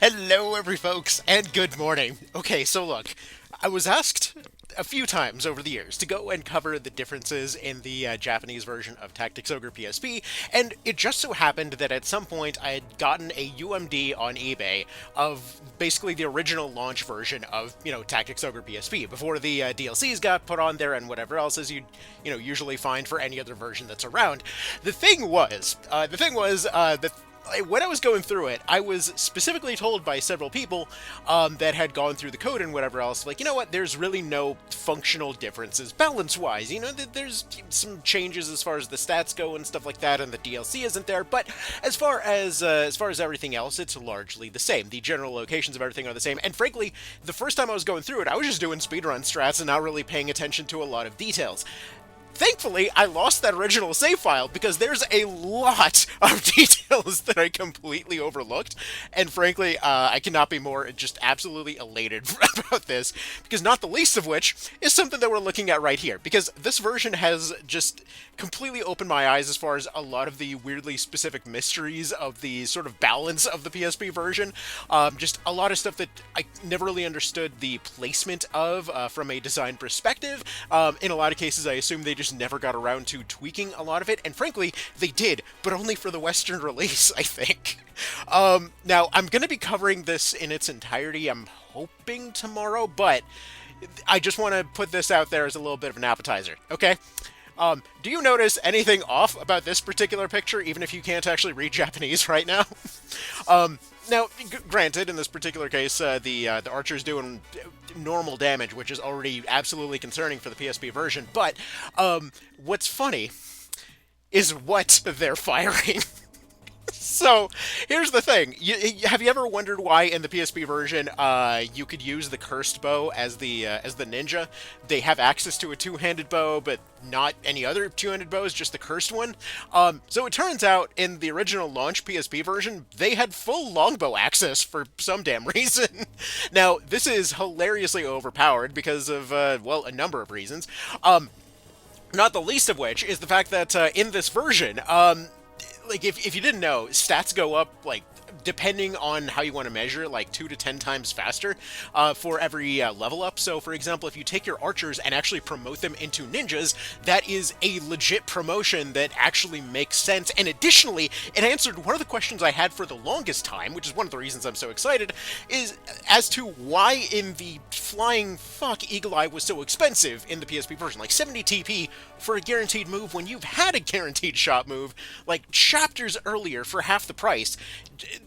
Hello, every folks, and good morning. Okay, so look, I was asked a few times over the years to go and cover the differences in the Japanese version of Tactics Ogre PSP, and it just so happened that at some point I had gotten a UMD on eBay of basically the original launch version of, Tactics Ogre PSP before the DLCs got put on there and whatever else as you usually find for any other version that's around. The thing was that when I was going through it, I was specifically told by several people that had gone through the code and whatever else, like, you know what, there's really no functional differences balance-wise. There's some changes as far as the stats go and stuff like that, and the DLC isn't there, but as far as everything else, it's largely the same. The general locations of everything are the same, and frankly, the first time I was going through it, I was just doing speedrun strats and not really paying attention to a lot of details. Thankfully, I lost that original save file because there's a lot of details that I completely overlooked, and frankly, I cannot be more just absolutely elated about this, because not the least of which is something that we're looking at right here, because this version has just completely opened my eyes as far as a lot of the weirdly specific mysteries of the sort of balance of the PSP version. Just a lot of stuff that I never really understood the placement of from a design perspective. In a lot of cases, I assume they just never got around to tweaking a lot of it, and frankly, they did, but only for the Western release, I think. Now, I'm going to be covering this in its entirety, I'm hoping tomorrow, but I just want to put this out there as a little bit of an appetizer, okay? Do you notice anything off about this particular picture, even if you can't actually read Japanese right now? Now, granted, in this particular case, the archer's doing normal damage, which is already absolutely concerning for the PSP version, but what's funny is what they're firing. So, here's the thing. Have you ever wondered why in the PSP version you could use the cursed bow as the ninja? They have access to a two-handed bow, but not any other two-handed bows, just the cursed one. So it turns out in the original launch PSP version, they had full longbow access for some damn reason. Now, this is hilariously overpowered because of, well, a number of reasons. Not the least of which is the fact that in this version, like if you didn't know, stats go up like depending on how you want to measure, like 2 to 10 times faster for every level up. So, for example, if you take your archers and actually promote them into ninjas, that is a legit promotion that actually makes sense. And additionally, it answered one of the questions I had for the longest time, which is one of the reasons I'm so excited, is as to why in the flying fuck Eagle Eye was so expensive in the PSP version. Like 70 TP for a guaranteed move when you've had a guaranteed shot move like chapters earlier for half the price.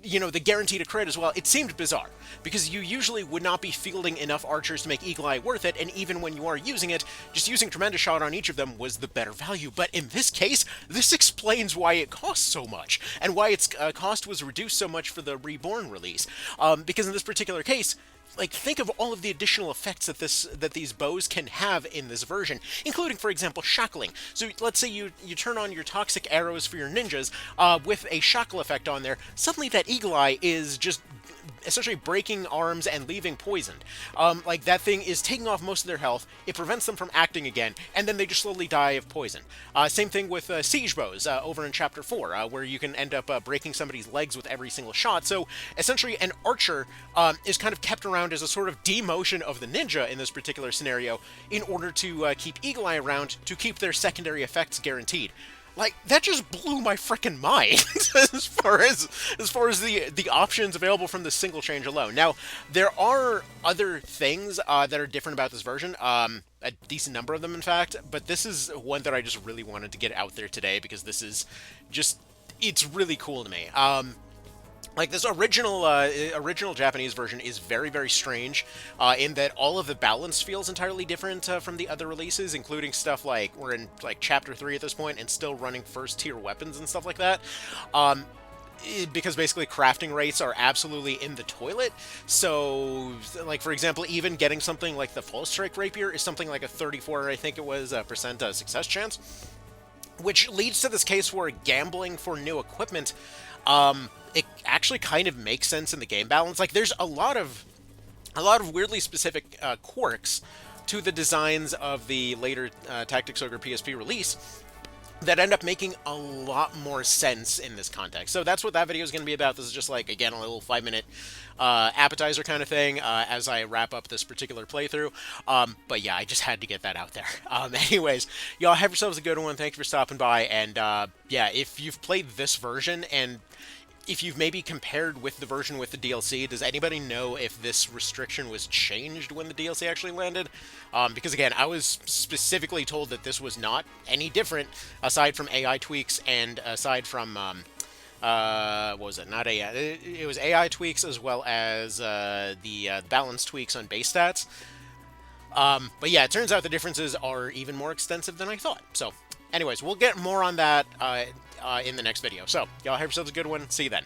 The guaranteed a crit as well. It seemed bizarre because you usually would not be fielding enough archers to make Eagle Eye worth it, and even when you are using it, just using Tremendous Shot on each of them was the better value. But in this case, this explains why it costs so much and why its cost was reduced so much for the Reborn release. Because in this particular case, like, think of all of the additional effects that these bows can have in this version, including, for example, shackling. So let's say you turn on your toxic arrows for your ninjas with a shackle effect on there. Suddenly that Eagle Eye is just essentially breaking arms and leaving poisoned. Like, that thing is taking off most of their health, it prevents them from acting again, and then they just slowly die of poison. Same thing with siege bows over in Chapter 4, where you can end up breaking somebody's legs with every single shot. So, essentially, an archer is kind of kept around as a sort of demotion of the ninja in this particular scenario in order to keep Eagle Eye around to keep their secondary effects guaranteed. Like, that just blew my frickin' mind as far as the options available from the single change alone. Now, there are other things that are different about this version, a decent number of them, in fact, but this is one that I just really wanted to get out there today because this is just, it's really cool to me. Like, this original Japanese version is very, very strange in that all of the balance feels entirely different from the other releases, including stuff like, we're in, like, Chapter 3 at this point and still running first-tier weapons and stuff like that. Because basically crafting rates are absolutely in the toilet. So, like, for example, even getting something like the Full Strike Rapier is something like a 34, I think it was, percent success chance. Which leads to this case where gambling for new equipment, it actually kind of makes sense in the game balance. Like, there's a lot of weirdly specific quirks to the designs of the later Tactics Ogre PSP release that end up making a lot more sense in this context. So that's what that video is going to be about. This is just like, again, a little 5-minute appetizer kind of thing as I wrap up this particular playthrough. But yeah, I just had to get that out there. Anyways, y'all have yourselves a good one. Thank you for stopping by. And yeah, if you've played this version and if you've maybe compared with the version with the DLC, does anybody know if this restriction was changed when the DLC actually landed? Because again, I was specifically told that this was not any different aside from AI tweaks and aside from what was it? Not AI. It was AI tweaks as well as the balance tweaks on base stats. But yeah, it turns out the differences are even more extensive than I thought. So, anyways, we'll get more on that in the next video. So, y'all have yourselves a good one. See you then.